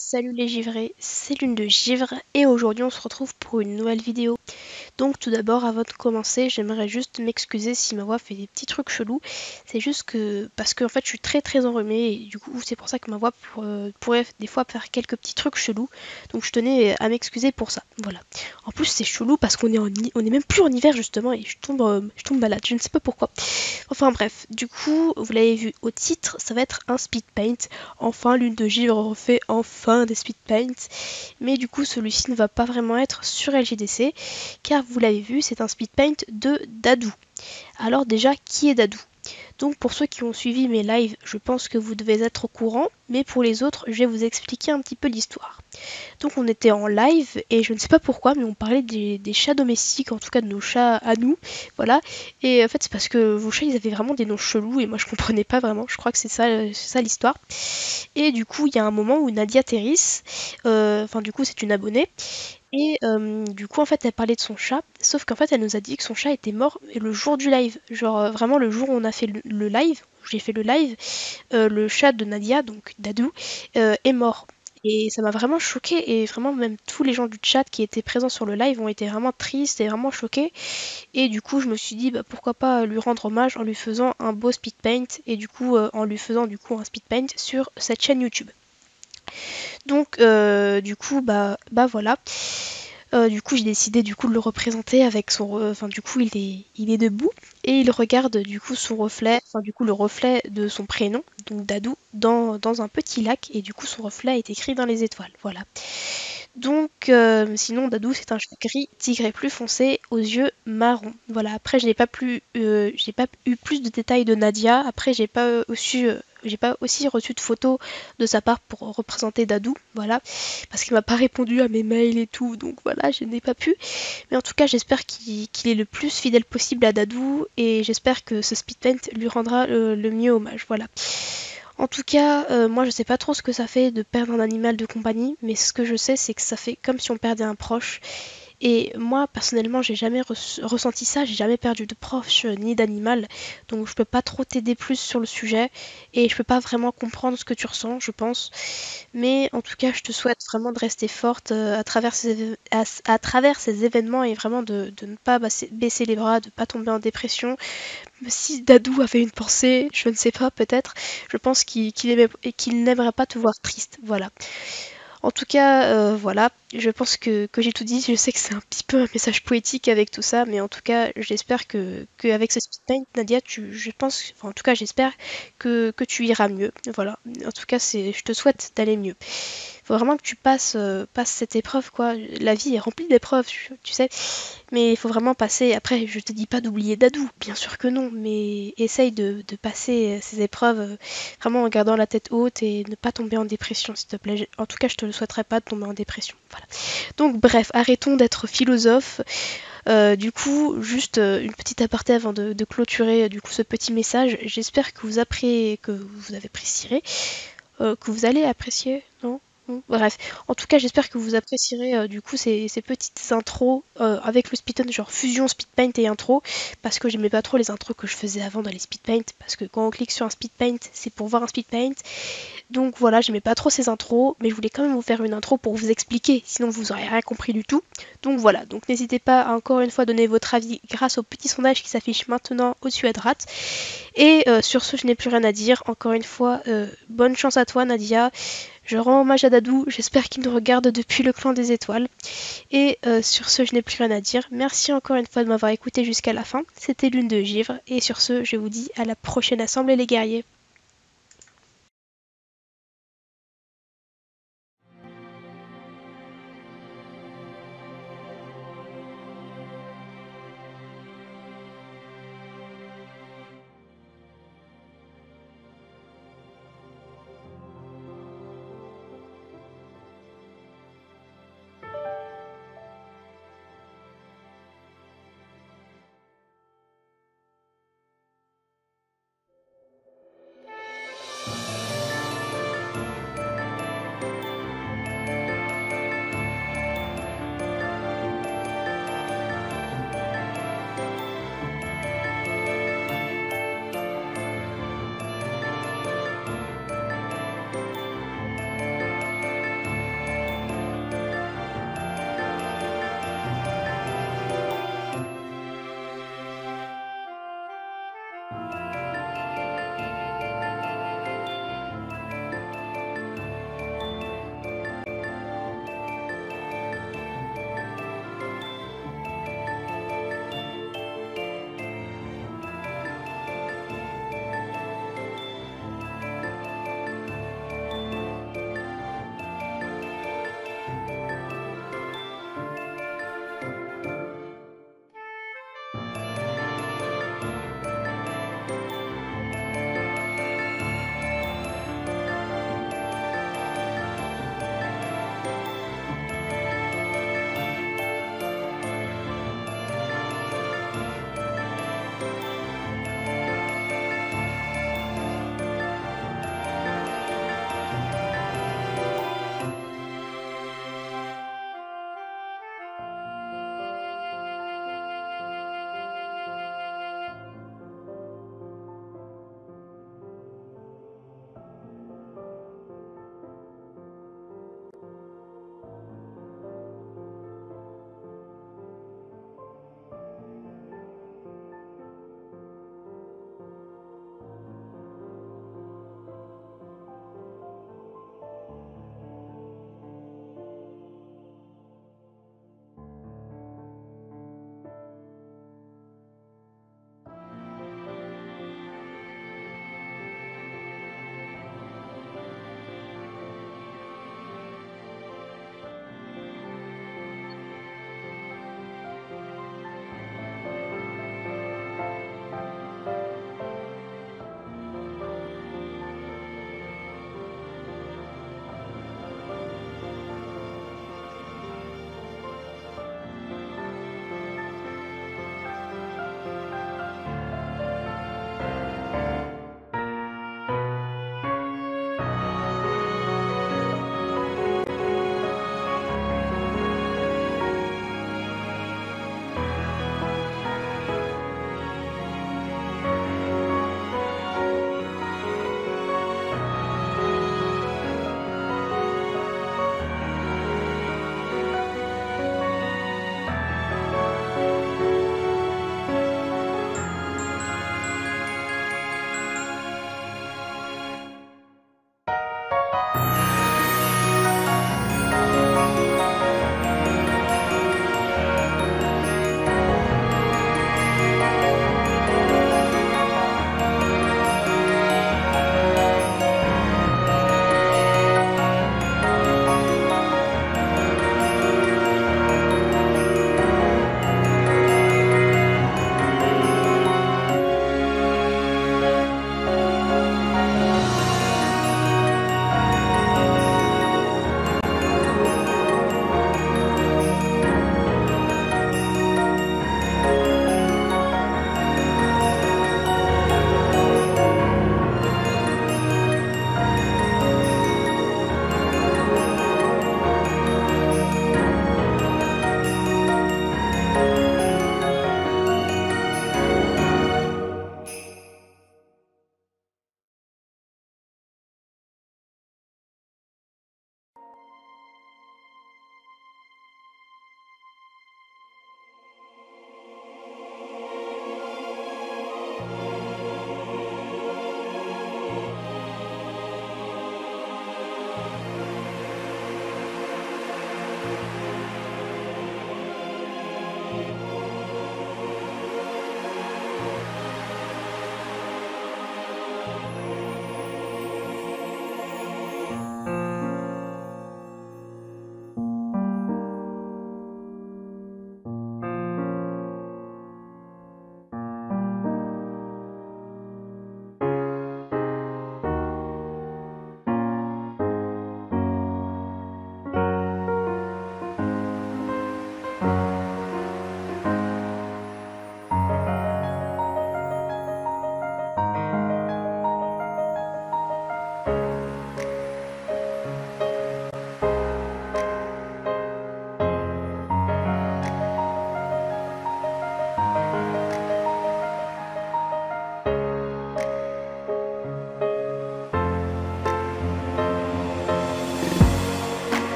Salut les givrés, c'est Lune de Givre et aujourd'hui on se retrouve pour une nouvelle vidéo. Donc tout d'abord avant de commencer j'aimerais juste m'excuser si ma voix fait des petits trucs chelous. C'est juste que parce que en fait je suis très enrhumée et du coup c'est pour ça que ma voix pourrait des fois faire quelques petits trucs chelous. Donc je tenais à m'excuser pour ça. Voilà. En plus c'est chelou parce on est même plus en hiver justement et je tombe malade. Je ne sais pas pourquoi. Enfin bref, du coup, vous l'avez vu au titre, ça va être un speed paint. Enfin, Lune de Givre refait enfin des speed paints. Mais du coup, celui-ci ne va pas vraiment être sur LGDC, car vous l'avez vu, c'est un speed paint de Dadou. Alors déjà, qui est Dadou? Donc pour ceux qui ont suivi mes lives, je pense que vous devez être au courant, mais pour les autres, je vais vous expliquer un petit peu l'histoire. Donc on était en live et je ne sais pas pourquoi, mais on parlait des chats domestiques, en tout cas de nos chats à nous, voilà. Et en fait c'est parce que vos chats ils avaient vraiment des noms chelous et moi je comprenais pas vraiment. Je crois que c'est ça l'histoire. Et du coup il y a un moment où Nadia Terris, enfin du coup c'est une abonnée. Et du coup, en fait, elle parlait de son chat, sauf qu'en fait, elle nous a dit que son chat était mort le jour du live. Genre, vraiment, le jour où on a fait le live, où j'ai fait le live, le chat de Nadia, donc Dadou, est mort. Et ça m'a vraiment choqué et vraiment même tous les gens du chat qui étaient présents sur le live ont été vraiment tristes et vraiment choqués. Et du coup je me suis dit bah, pourquoi pas lui rendre hommage en lui faisant un beau speed paint et du coup en lui faisant du coup un speed paint sur cette chaîne YouTube. Donc du coup bah voilà. Du coup, j'ai décidé du coup de le représenter avec enfin du coup il est debout et il regarde du coup son reflet, enfin du coup le reflet de son prénom, donc Dadou, dans un petit lac et du coup son reflet est écrit dans les étoiles. Voilà. Donc sinon Dadou c'est un chat gris tigré plus foncé aux yeux marrons. Voilà. Après j'ai pas eu plus de détails de Nadia. Après j'ai pas aussi reçu de photos de sa part pour représenter Dadou, voilà, parce qu'il m'a pas répondu à mes mails et tout, donc voilà, je n'ai pas pu. Mais en tout cas, j'espère qu'il est le plus fidèle possible à Dadou et j'espère que ce speed paint lui rendra le mieux hommage, voilà. En tout cas, moi je sais pas trop ce que ça fait de perdre un animal de compagnie, mais ce que je sais c'est que ça fait comme si on perdait un proche. Et moi, personnellement, j'ai jamais ressenti ça, j'ai jamais perdu de proche ni d'animal, donc je peux pas trop t'aider plus sur le sujet, et je peux pas vraiment comprendre ce que tu ressens, je pense. Mais en tout cas, je te souhaite vraiment de rester forte à travers ces événements et vraiment de ne pas baisser les bras, de pas tomber en dépression. Si Dadou avait une pensée, je ne sais pas, peut-être, je pense qu'il n'aimerait pas te voir triste, voilà. En tout cas, voilà, je pense que j'ai tout dit. Je sais que c'est un petit peu un message poétique avec tout ça, mais en tout cas, j'espère que avec ce speed paint, Nadia, je pense, enfin, en tout cas, j'espère que tu iras mieux. Voilà. En tout cas, je te souhaite d'aller mieux. Faut vraiment que tu passes cette épreuve, quoi. La vie est remplie d'épreuves, tu sais. Mais il faut vraiment passer. Après, je te dis pas d'oublier Dadou, bien sûr que non, mais essaye de passer ces épreuves vraiment en gardant la tête haute et ne pas tomber en dépression, s'il te plaît. En tout cas, je te le souhaiterais pas de tomber en dépression. Voilà. Donc, bref, arrêtons d'être philosophes. Du coup, juste une petite aparté avant de clôturer du coup ce petit message. J'espère que vous avez apprécié, que vous allez apprécier, non? Bref, en tout cas, j'espère que vous apprécierez du coup ces petites intros avec le speedpaint, genre fusion speedpaint et intro, parce que j'aimais pas trop les intros que je faisais avant dans les speedpaint, parce que quand on clique sur un speedpaint, c'est pour voir un speedpaint. Donc voilà, j'aimais pas trop ces intros, mais je voulais quand même vous faire une intro pour vous expliquer, sinon vous auriez rien compris du tout. Donc voilà, donc n'hésitez pas à encore une fois donner votre avis grâce au petit sondage qui s'affiche maintenant au-dessus à droite. Et sur ce, je n'ai plus rien à dire. Encore une fois, bonne chance à toi, Nadia. Je rends hommage à Dadou. J'espère qu'il nous regarde depuis le clan des étoiles. Et sur ce, je n'ai plus rien à dire. Merci encore une fois de m'avoir écouté jusqu'à la fin. C'était Lune de Givre. Et sur ce, je vous dis à la prochaine assemblée, les guerriers.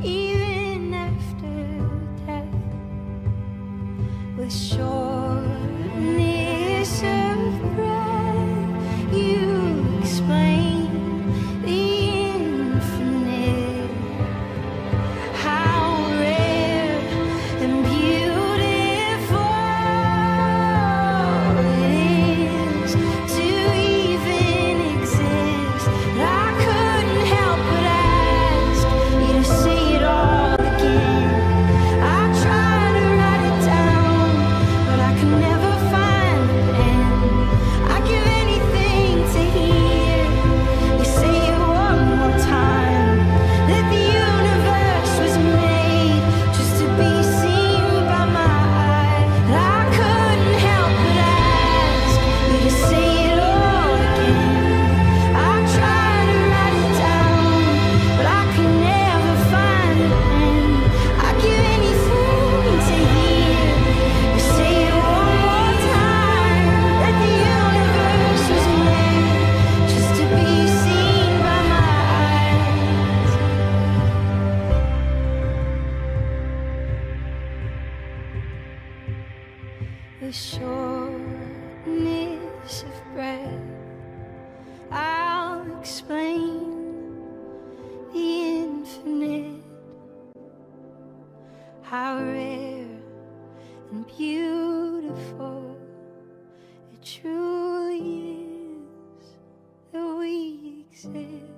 even after death. With shortness of breath, you explain the infinite. How rare and beautiful it is to even exist. I couldn't help but ask you to say it all again. I tried to write it down, but I could never find the pen. I'd give anything to hear you say it one more time. That the universe was made just to be seen by my eye. That I couldn't help but ask you to say it all again. I tried to write it down, but I could never find the pen. I'd give anything to hear you say it one more time. That the universe was made just to be seen by my eyes. The shortness of breath, I'll explain the infinite. How rare and beautiful it truly is that we exist.